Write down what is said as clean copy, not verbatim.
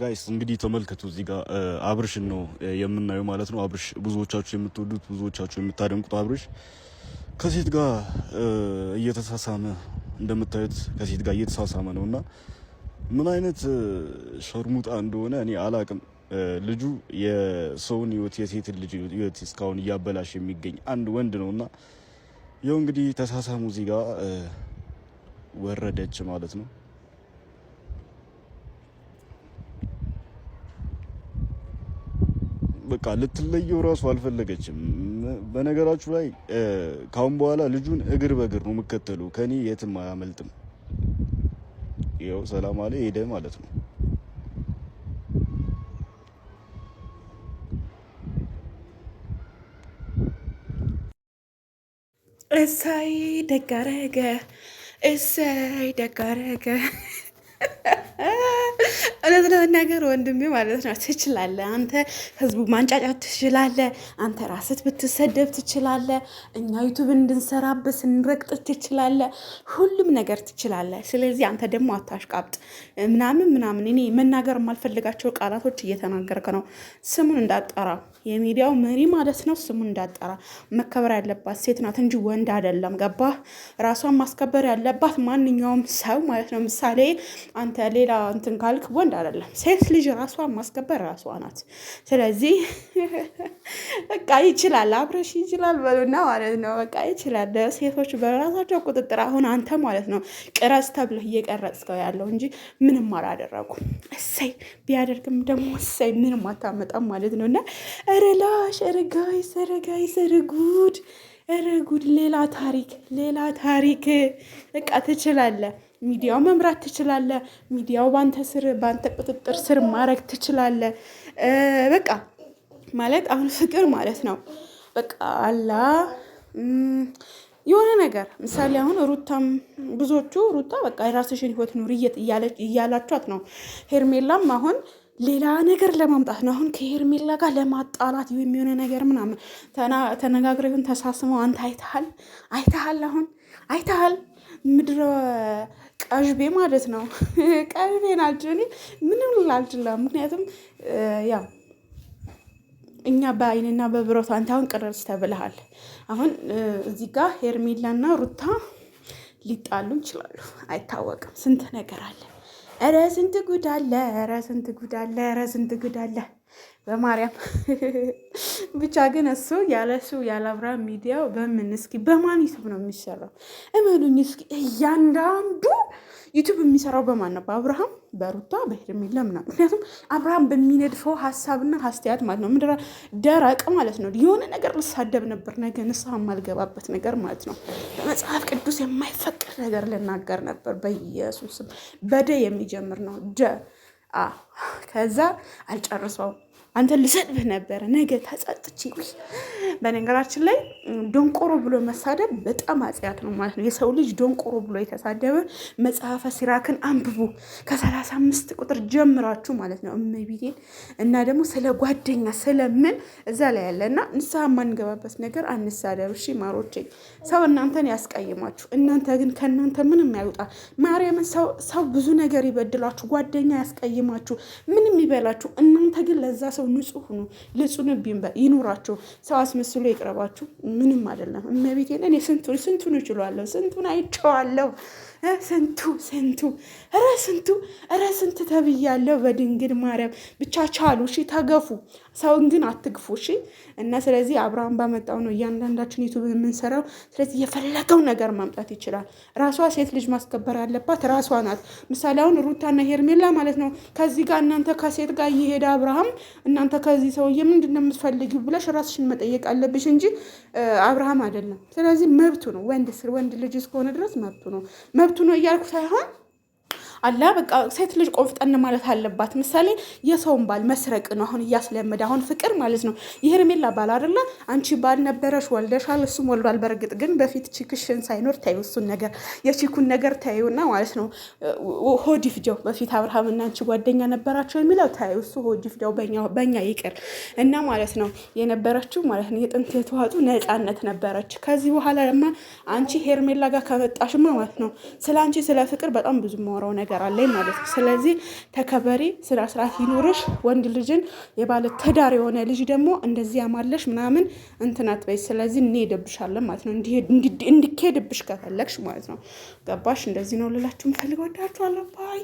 ጋይስ እንግዲህ ተመልከቱ እዚህ ጋር አብርሽን ነው የምናየው ማለት ነው። አብርሽ ብዙዎቻችሁ የምትወዱት ብዙዎቻችሁ የምታደንቁት አብርሽ ከሴት ጋር እየተሳሳመ እንደምታዩት ከሴት ጋር እየተሳሳመ ነውና ምን አይነት ሸርሙጣ እንደሆነ እኔ አላቅም። ልጁ የሰውን ህይወት የሴትን ልጅ ህይወት እስካሁን እያበላሽ የሚገኝ አንድ ወንድ ነውና ይኸው እንግዲህ ተሳሳሙ እዚህ ጋር ወረደች ማለት ነው። በቃ ልትለየው ራሱ አልፈለገችም። በነገራችሁ ላይ ካሁን በኋላ ልጁን እግር በእግር ነው የምከተሉ፣ ከኔ የትም አያመልጥም። ይኸው ሰላም አለ ሄደ ማለት ነው። እሰይ ደግ አደረገ፣ እሰይ ደግ አደረገ። እውነት ለመናገር ወንድሜ ማለት ነው ትችላለህ። አንተ ህዝቡ ማንጫጫት ትችላለህ። አንተ ራስህ ብትሰደብ ትችላለህ። እኛ ዩቱብ እንድንሰራበት ስንረግጥ ትችላለህ። ሁሉም ነገር ትችላለህ። ስለዚህ አንተ ደግሞ አታሽቃብጥ ምናምን። እኔ መናገር የማልፈልጋቸው ቃላቶች እየተናገርክ ነው። ስሙን እንዳጠራ የሚዲያው መሪ ማለት ነው። ስሙን እንዳጠራ መከበር ያለባት ሴት ናት እንጂ ወንድ አይደለም። ገባህ? ራሷን ማስከበር ያለባት ማንኛውም ሰው ማለት ነው። ምሳሌ አንተ ሌላ እንትን ካልክ ወንድ አይደለም። ሴት ልጅ ራሷን ማስከበር ራሷ ናት። ስለዚህ በቃ ይችላል፣ አብረሽ ይችላል በሉና ማለት ነው። በቃ ይችላል። ሴቶች በራሳቸው ቁጥጥር። አሁን አንተ ማለት ነው ቅረጽ ተብለህ እየቀረጽከው ያለው እንጂ ምንም አላደረጉም። እሰይ ቢያደርግም ደግሞ እሰይ ምንም አታመጣም ማለት ነው። እና ረላሽ ረጋይስ ጉድ ሌላ ታሪክ። በቃ ትችላለህ። ሚዲያው መምራት ትችላለህ። ሚዲያው በአንተ ቁጥጥር ስር ማድረግ ትችላለህ። በቃ ማለት አሁን ፍቅር ማለት ነው። በቃ አላ የሆነ ነገር ምሳሌ አሁን ሩታም ብዙዎቹ ሩታ በቃ የራስሽን ህይወት ኑሪ እያላችኋት ነው። ሄርሜላም አሁን ሌላ ነገር ለማምጣት ነው። አሁን ከሄርሜላ ጋር ለማጣላት የሚሆነ ነገር ምናምን ተነጋግረው ይሁን ተሳስመው አንተ አይተሃል አሁን አይተሃል ምድረ ቀዥቤ ማለት ነው። ቀዥቤን አልችል ምንም ላልችልም። ምክንያቱም ያው እኛ በአይንና በብረቱ አንተ አሁን ቅርጽ ተብለሃል። አሁን እዚህ ጋር ሄርሜላና ሩታ ሊጣሉ ይችላሉ፣ አይታወቅም። ስንት ነገር አለ። ኧረ ስንት ጉድ አለ በማርያም ብቻ። ግን እሱ ያለ አብርሃም ሚዲያው በማን ዩቱብ ነው የሚሰራው? እመኑኝ እስኪ እያንዳንዱ ዩቱብ የሚሰራው በማን ነው? በአብርሃም፣ በሩታ፣ በሄርሜላ ምናምን። ምክንያቱም አብርሃም በሚነድፈው ሀሳብና አስተያየት ማለት ነው ምድረ ደረቅ ማለት ነው። የሆነ ነገር ልሳደብ ነበር ነገ ንስሐ የማልገባበት ነገር ማለት ነው። በመጽሐፍ ቅዱስ የማይፈቅድ ነገር ልናገር ነበር። በኢየሱስም በደ የሚጀምር ነው ከዛ አልጨርሰውም። አንተ ልሰድብህ ነበረ ነገ ተጸጥቼ። በነገራችን ላይ ዶንቆሮ ብሎ መሳደብ በጣም አጽያት ነው ማለት ነው። የሰው ልጅ ዶንቆሮ ብሎ የተሳደበ መጽሐፈ ሲራክን አንብቡ ከ35 ቁጥር ጀምራችሁ ማለት ነው። እመቤቴን እና ደግሞ ስለ ጓደኛ ስለምን እዛ ላይ ያለ እና ንስሐ የማንገባበት ነገር አንሳደብ። እሺ ማሮቼ፣ ሰው እናንተን ያስቀይማችሁ፣ እናንተ ግን ከእናንተ ምንም ያውጣ። ማርያምን ሰው ብዙ ነገር ይበድላችሁ፣ ጓደኛ ያስቀይማችሁ፣ ምንም ይበላችሁ። እናንተ ግን ለዛ ሰው ንጹህ ሁኑ። ልጹን ይኑራችሁ። ሰው አስመስሎ ይቅረባችሁ። ምንም አይደለም። እመቤቴን እኔ ስንቱን እችላለሁ፣ ስንቱን አይቼዋለሁ። ስንቱ ተብያለሁ። በድንግል ማርያም ብቻ ቻሉ። እሺ ተገፉ፣ ሰውን ግን አትግፉ። እሺ እና ስለዚህ አብርሃም ባመጣው ነው እያንዳንዳችን ዩቱብ የምንሰራው። ስለዚህ የፈለገው ነገር ማምጣት ይችላል። ራሷ ሴት ልጅ ማስከበር ያለባት ራሷ ናት። ምሳሌ አሁን ሩታና ሄርሜላ ማለት ነው ከዚህ ጋር እናንተ ከሴት ጋር እየሄደ አብርሃም እናንተ ከዚህ ሰውዬ ምንድን ነው የምትፈልጊው ብለሽ ራስሽን መጠየቅ አለብሽ እንጂ አብርሃም አይደለም። ስለዚህ መብቱ ነው። ወንድ ልጅ እስከሆነ ድረስ መብቱ ነው እያልኩ ሳይሆን አላ በቃ ሴት ልጅ ቆፍጠን ማለት አለባት። ምሳሌ የሰውን ባል መስረቅ ነው አሁን እያስለመደ። አሁን ፍቅር ማለት ነው የሄርሜላ ባል አይደለ? አንቺ ባል ነበረሽ፣ ወልደሻል፣ እሱም ወልዷል። በእርግጥ ግን በፊት ቺክሽን ሳይኖር ታዩ፣ እሱን ነገር የቺኩን ነገር ታዩና ማለት ነው ሆዲ ፍጀው። በፊት አብርሃምና አንቺ ጓደኛ ነበራቸው የሚለው ታዩ፣ እሱ ሆዲ ፍጀው በእኛ ይቅር እና ማለት ነው የነበረችው ማለት ነው የጥንት የተዋጡ ነፃነት ነበረች። ከዚህ በኋላ ደግሞ አንቺ ሄርሜላ ጋር ከመጣሽማ ማለት ነው ስለ አንቺ ስለ ፍቅር በጣም ብዙ ማወራው ነገር ነገር አለኝ ማለት ነው። ስለዚህ ተከበሪ፣ ስራ ስርዓት ይኖርሽ። ወንድ ልጅን የባለ ትዳር የሆነ ልጅ ደግሞ እንደዚህ ያማለሽ ምናምን እንትን አትበይ። ስለዚህ እንሄድብሻለን ማለት ነው፣ እንዲኬድብሽ ከፈለግሽ ማለት ነው። ገባሽ? እንደዚህ ነው ልላችሁ የምፈልገው። ወዳችኋለሁ። ባይ